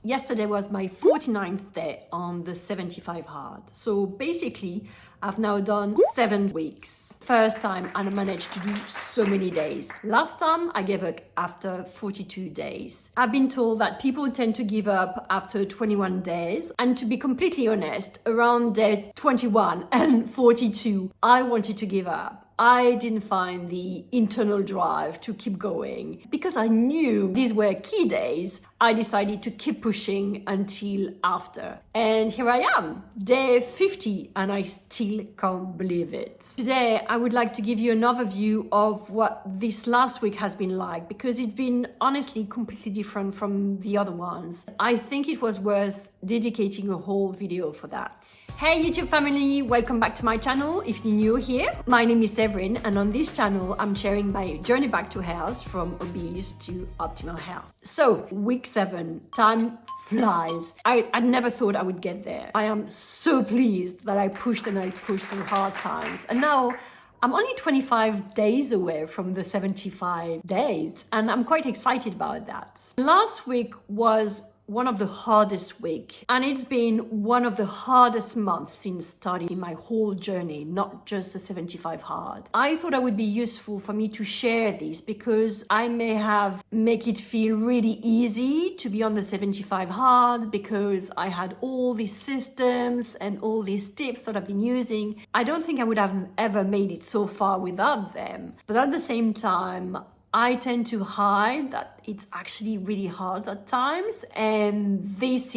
Yesterday was my 49th day on the 75 hard. So basically, I've now done 7 weeks. First time I managed to do so many days. Last time I gave up after 42 days. I've been told that people tend to give up after 21 days. And to be completely honest, around day 21 and 42, I wanted to give up. I didn't find the internal drive to keep going. Because I knew these were key days, I decided to keep pushing until after. And here I am, day 50, and I still can't believe it. Today, I would like to give you an overview of what this last week has been like, because it's been honestly completely different from the other ones. I think it was worth dedicating a whole video for that. Hey YouTube family, welcome back to my channel. If you're new here, my name is Severin, and on this channel, I'm sharing my journey back to health from obese to optimal health. So, week 7, time flies. I never thought I would get there. I am so pleased that I pushed through hard times. And now I'm only 25 days away from the 75 days, and I'm quite excited about that. Last week was one of the hardest week, and it's been one of the hardest months since starting my whole journey, not just the 75 hard. I thought it would be useful for me to share this because I may have make it feel really easy to be on the 75 hard because I had all these systems and all these tips that I've been using. I don't think I would have ever made it so far without them. But at the same time, I tend to hide that it's actually really hard at times, and this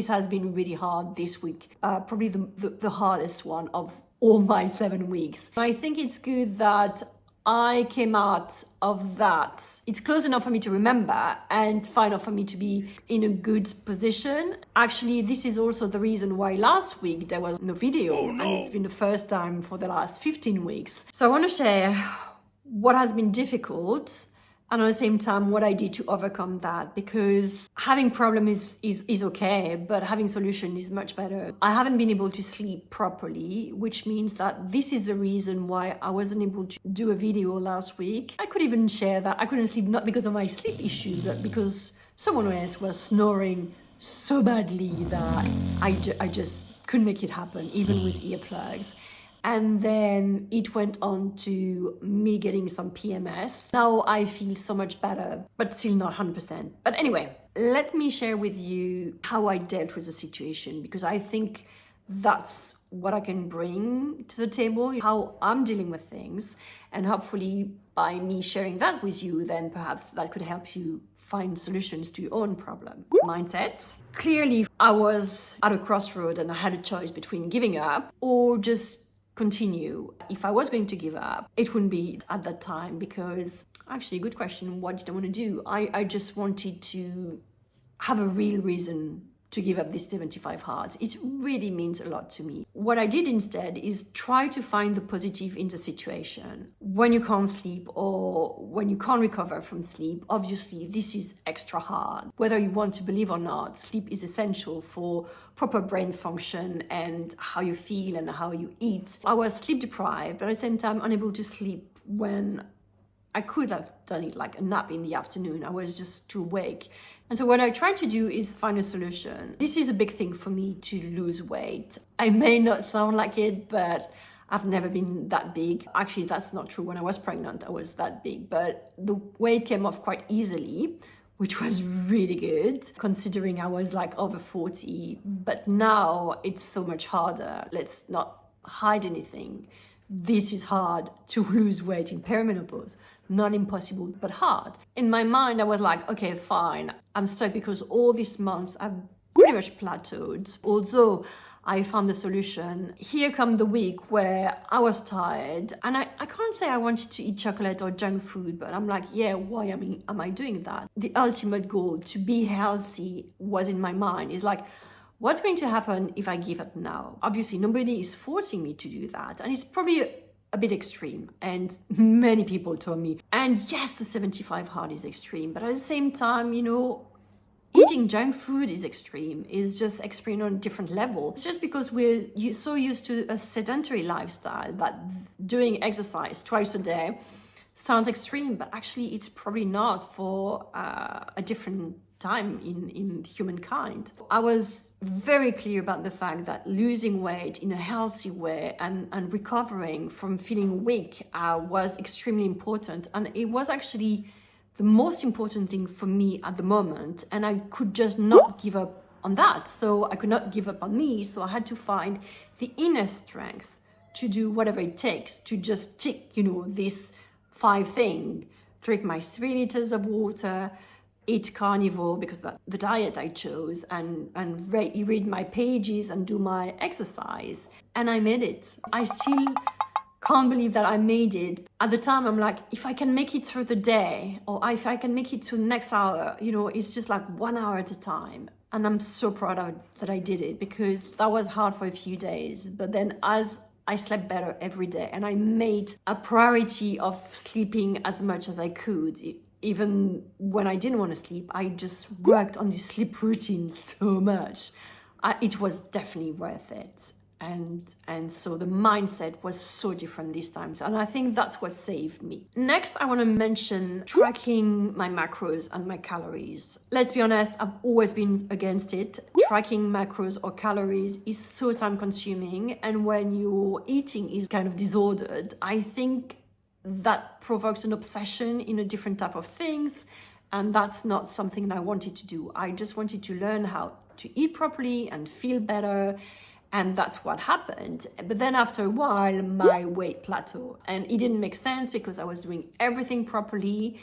has been really hard this week, probably the hardest one of all my 7 weeks. I think it's good that I came out of that. It's close enough for me to remember and fine enough for me to be in a good position. Actually, this is also the reason why last week there was no video. And it's been the first time for the last 15 weeks. So I want to share what has been difficult, and at the same time what I did to overcome that, because having problems is okay, but having solutions is much better. I haven't been able to sleep properly, which means that this is the reason why I wasn't able to do a video last week. I could even share that I couldn't sleep not because of my sleep issue, but because someone else was snoring so badly that I just couldn't make it happen, even with earplugs. And then it went on to me getting some PMS. Now I feel so much better, but still not 100%. But anyway, let me share with you how I dealt with the situation, because I think that's what I can bring to the table, how I'm dealing with things. And hopefully by me sharing that with you, then perhaps that could help you find solutions to your own problem. Mindset. Clearly, I was at a crossroad and I had a choice between giving up or just continue. If I was going to give up, it wouldn't be at that time, because actually, good question, what did I want to do? I just wanted to have a real reason to give up this 75 hard. It really means a lot to me. What I did instead is try to find the positive in the situation. When you can't sleep or when you can't recover from sleep, obviously this is extra hard. Whether you want to believe or not, sleep is essential for proper brain function and how you feel and how you eat. I was sleep deprived, but at the same time unable to sleep when I could have done it like a nap in the afternoon. I was just too awake. And so what I tried to do is find a solution. This is a big thing for me to lose weight. I may not sound like it, but I've never been that big. Actually, that's not true. When I was pregnant, I was that big, but the weight came off quite easily, which was really good considering I was like over 40. But now it's so much harder. Let's not hide anything. This is hard to lose weight in perimenopause. Not impossible, but hard. In my mind, I was like, okay, fine. I'm stuck because all these months I've pretty much plateaued. Although I found the solution. Here come the week where I was tired, and I can't say I wanted to eat chocolate or junk food, but I'm like, yeah, why am I doing that? The ultimate goal, to be healthy, was in my mind. It's like, what's going to happen if I give up now? Obviously, nobody is forcing me to do that, and it's probably a bit extreme, and many people told me. And yes, the 75 hard is extreme, but at the same time, eating junk food is extreme. It's just extreme on a different level. It's just because we're so used to a sedentary lifestyle that doing exercise twice a day sounds extreme, but actually it's probably not for a different time in humankind. I was very clear about the fact that losing weight in a healthy way and recovering from feeling weak was extremely important. And it was actually the most important thing for me at the moment. And I could just not give up on that. So I could not give up on me. So I had to find the inner strength to do whatever it takes to just tick, this 5 things. Drink my 3 liters of water, eat carnivore because that's the diet I chose, and read my pages and do my exercise. And I made it. I still can't believe that I made it. At the time, I'm like, if I can make it through the day, or if I can make it to the next hour, it's just like 1 hour at a time. And I'm so proud that I did it, because that was hard for a few days. But then as I slept better every day, and I made a priority of sleeping as much as I could. Even when I didn't want to sleep, I just worked on this sleep routine so much. It was definitely worth it. And so the mindset was so different this time. And I think that's what saved me. Next, I want to mention tracking my macros and my calories. Let's be honest, I've always been against it. Tracking macros or calories is so time consuming. And when your eating is kind of disordered, I think that provokes an obsession in a different type of things. And that's not something that I wanted to do. I just wanted to learn how to eat properly and feel better. And that's what happened. But then after a while, my weight plateaued. And it didn't make sense because I was doing everything properly.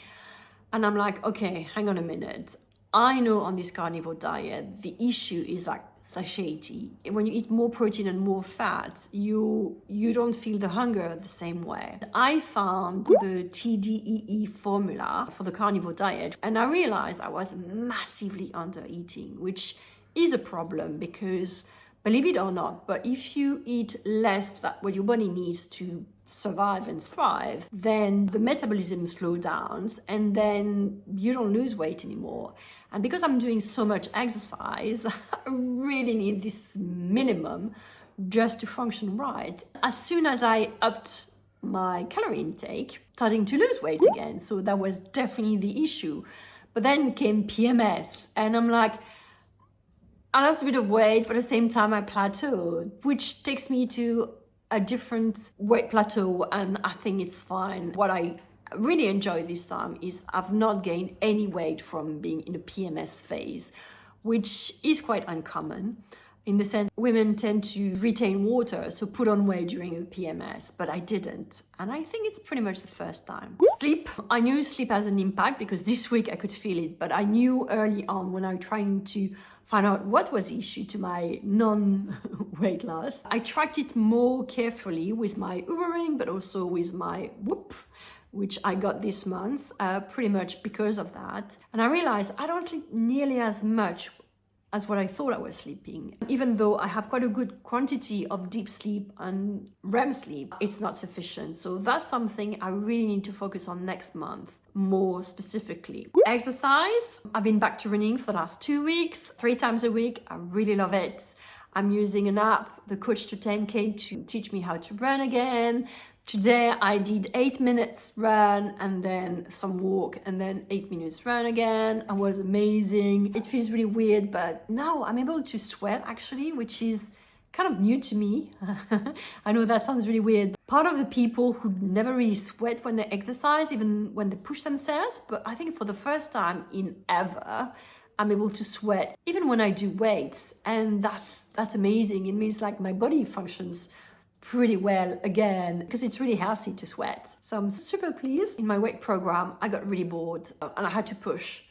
And I'm like, okay, hang on a minute. I know on this carnivore diet, the issue is like satiety. When you eat more protein and more fat, you don't feel the hunger the same way. I found the TDEE formula for the carnivore diet, and I realized I was massively under eating, which is a problem because, believe it or not, but if you eat less than what your body needs to survive and thrive, then the metabolism slows down and then you don't lose weight anymore. And because I'm doing so much exercise, I really need this minimum just to function right. As soon as I upped my calorie intake, starting to lose weight again. So that was definitely the issue. But then came PMS, and I'm like, I lost a bit of weight, but at the same time I plateaued, which takes me to a different weight plateau, and I think it's fine. What I really enjoy this time is I've not gained any weight from being in a PMS phase, which is quite uncommon. In the sense, women tend to retain water, so put on weight during the PMS, but I didn't. And I think it's pretty much the first time. Sleep. I knew sleep has an impact because this week I could feel it, but I knew early on when I was trying to find out what was the issue to my non-weight loss. I tracked it more carefully with my Ubering, but also with my Whoop, which I got this month, pretty much because of that. And I realized I don't sleep nearly as much as what I thought I was sleeping. Even though I have quite a good quantity of deep sleep and REM sleep, it's not sufficient. So that's something I really need to focus on next month, more specifically. Exercise. I've been back to running for the last 2 weeks, 3 times a week. I really love it. I'm using an app, the Coach to 10K, to teach me how to run again. Today I did 8 minutes run and then some walk and then 8 minutes run again. It was amazing. It feels really weird, but now I'm able to sweat actually, which is kind of new to me. I know that sounds really weird. Part of the people who never really sweat when they exercise, even when they push themselves, but I think for the first time in ever, I'm able to sweat even when I do weights, and that's amazing. It means like my body functions pretty well again, because it's really healthy to sweat. So I'm super pleased. In my weight program, I got really bored and I had to push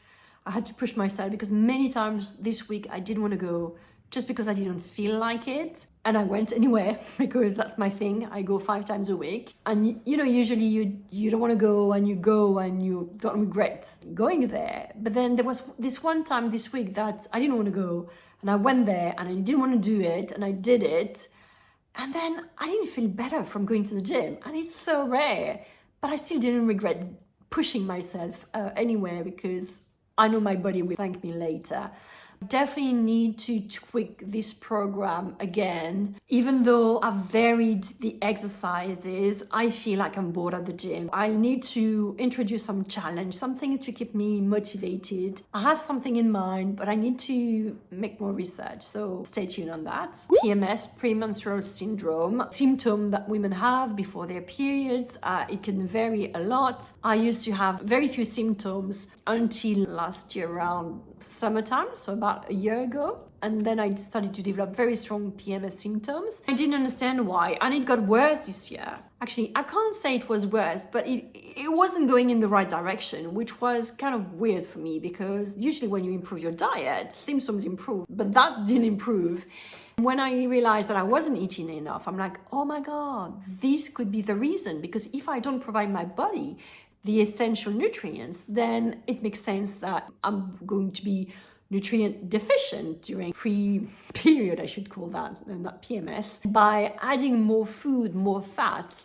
myself, because many times this week I didn't want to go just because I didn't feel like it. And I went anyway because that's my thing. I go 5 times a week. And usually you don't want to go and you don't regret going there. But then there was this one time this week that I didn't want to go, and I went there and I didn't want to do it, and I did it. And then I didn't feel better from going to the gym. And it's so rare. But I still didn't regret pushing myself anywhere, because I know my body will thank me later. Definitely need to tweak this program again. Even though I've varied the exercises, I feel like I'm bored at the gym. I need to introduce some challenge, something to keep me motivated. I have something in mind, but I need to make more research, so stay tuned on that. PMS, premenstrual syndrome, symptom that women have before their periods. It can vary a lot. I used to have very few symptoms until last year around summertime, so about a year ago. And then I started to develop very strong PMS symptoms. I didn't understand why, and it got worse this year. Actually, I can't say it was worse, but it wasn't going in the right direction, which was kind of weird for me, because usually when you improve your diet, symptoms improve, but that didn't improve. When I realized that I wasn't eating enough, I'm like, oh my God, this could be the reason, because if I don't provide my body the essential nutrients, then it makes sense that I'm going to be nutrient deficient during pre-period, I should call that, and not PMS. By adding more food, more fats,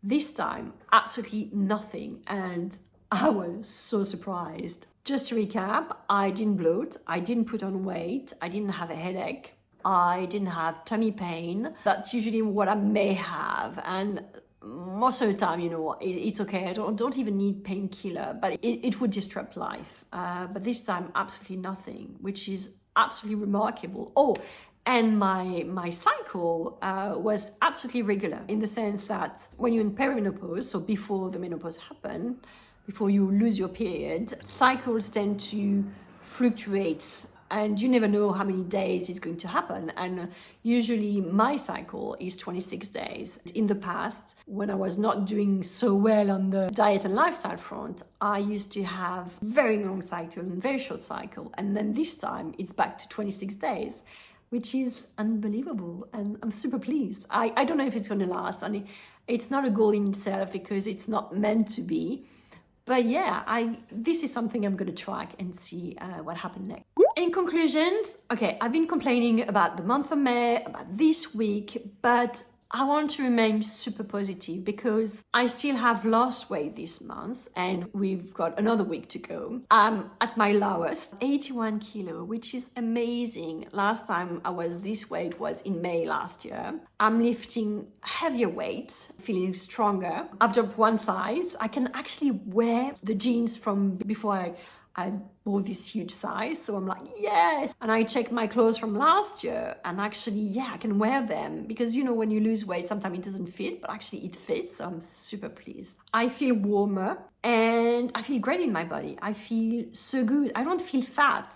this time, absolutely nothing. And I was so surprised. Just to recap, I didn't bloat, I didn't put on weight, I didn't have a headache, I didn't have tummy pain. That's usually what I may have. And most of the time, it's okay. I don't even need painkiller, but it would disrupt life. But this time, absolutely nothing, which is absolutely remarkable. Oh, and my cycle was absolutely regular, in the sense that when you're in perimenopause, so before the menopause happens, before you lose your period, cycles tend to fluctuate, and you never know how many days it's going to happen. And usually my cycle is 26 days. In the past, when I was not doing so well on the diet and lifestyle front, I used to have very long cycle and very short cycle. And then this time it's back to 26 days, which is unbelievable. And I'm super pleased. I don't know if it's going to last. And it's not a goal in itself, because it's not meant to be. But yeah, this is something I'm going to track and see what happened next. In conclusion, okay, I've been complaining about the month of May, about this week, but I want to remain super positive, because I still have lost weight this month, and we've got another week to go. I'm at my lowest, 81 kilo, which is amazing. Last time I was this weight was in May last year. I'm lifting heavier weight, feeling stronger. I've dropped one size. I can actually wear the jeans from before I bought this huge size, so I'm like, yes. And I checked my clothes from last year, and actually, yeah, I can wear them, because when you lose weight, sometimes it doesn't fit, but actually it fits, so I'm super pleased. I feel warmer, and I feel great in my body. I feel so good. I don't feel fat.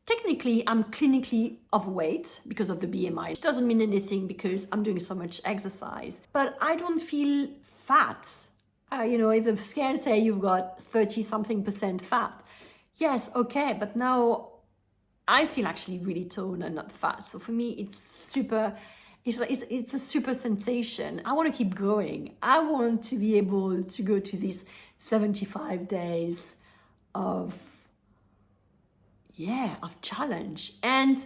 Technically, I'm clinically overweight because of the BMI. It doesn't mean anything because I'm doing so much exercise, but I don't feel fat. If the scale say you've got 30-something% fat, yes, okay, but now I feel actually really toned and not fat. So for me, it's a super sensation. I want to keep going. I want to be able to go to these 75 days of challenge. And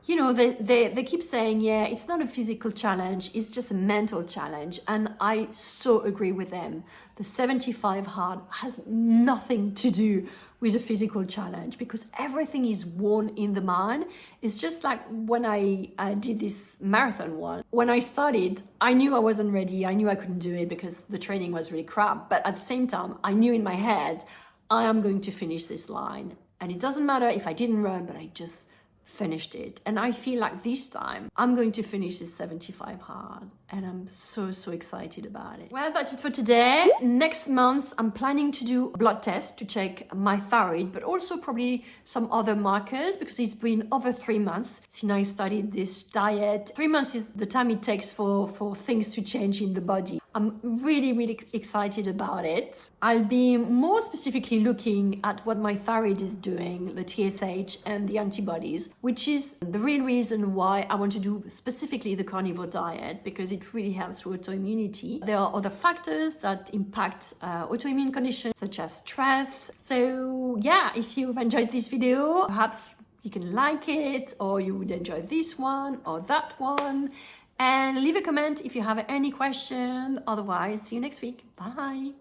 they keep saying, yeah, it's not a physical challenge, it's just a mental challenge. And I so agree with them. The 75 hard has nothing to do with a physical challenge, because everything is won in the mind. It's just like when I did this marathon one. When I started, I knew I wasn't ready. I knew I couldn't do it because the training was really crap. But at the same time, I knew in my head, I am going to finish this line. And it doesn't matter if I didn't run, but I just finished it. And I feel like this time I'm going to finish this 75 hard, and I'm so excited about it. Well, that's it for today. Next month I'm planning to do a blood test to check my thyroid, but also probably some other markers, because it's been over 3 months since I started this diet. 3 months is the time it takes for things to change in the body. I'm really excited about it. I'll be more specifically looking at what my thyroid is doing, the TSH and the antibodies, which is the real reason why I want to do specifically the carnivore diet, because it really helps with autoimmunity. There are other factors that impact autoimmune conditions, such as stress. So yeah, if you've enjoyed this video, perhaps you can like it, or you would enjoy this one or that one. And leave a comment if you have any question. Otherwise, see you next week. Bye.